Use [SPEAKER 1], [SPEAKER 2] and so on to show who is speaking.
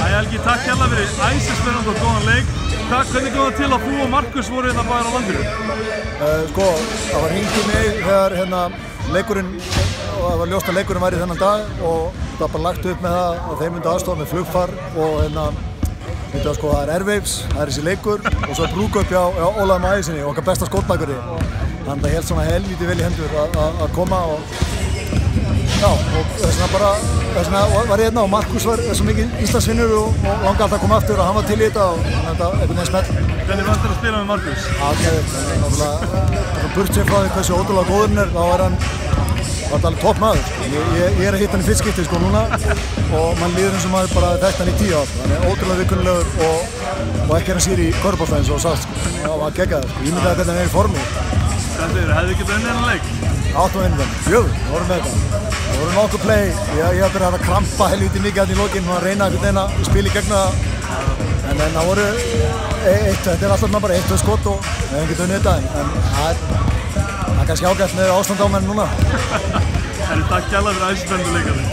[SPEAKER 1] Helgi, takk hérlega fyrir æsispennandi og góðan leik. Hvernig kom það til að þú og Markus voru hérna báðir á landinu?
[SPEAKER 2] Sko, það var hringt í mig þegar leikurinn, og það var ljóst að leikurinn væri þennan dag og það var bara lagt upp með það að þeim myndi aðstofa með flugfar og sko, það er Airwaves, það er þessi leikur og svo brúkup hjá Ólafur Mæðisinni, okkar besta skotmakari. Þannig að það held svona helvítið vel í hendur að koma og þess vegna var ég hérna og Markus var svo mikið Íslandsvinnur og langaði alltaf að koma aftur og hann var til í þetta og þannig að þetta einhvern veginn smell.
[SPEAKER 1] Hvernig fannst þér að spila með Markus?
[SPEAKER 2] Náttúrulega, burtsér frá því hversu ótrúlega góður hann þá var hann alveg topp maður. Ég er að hitta hann í fyrst skipti sko núna og mann líður eins og maður bara þekkt hann í 10 ár. Hann er ótrúlega viðkunnulegur og ekki hann sér í körfubolta eins og sást sko. Það var geggjað sko, ég myndi að hvernig hann er í formi.
[SPEAKER 1] Hefðu ekki unnið þennan leik?
[SPEAKER 2] 8 vinnum, 4, við vorum með þetta. Það voru nokkuð play, ég hef byrjað að krampa helvítið mikið hérna í lokin og að reyna einhvern veginn að spila í gegn það. En það voru þetta er alltaf bara 1-2 skot og við hefum getið unnið þetta. En það er kannski ágætt með ástand á menn núna.
[SPEAKER 1] Takk hérlega fyrir æsispennandi leikarnir.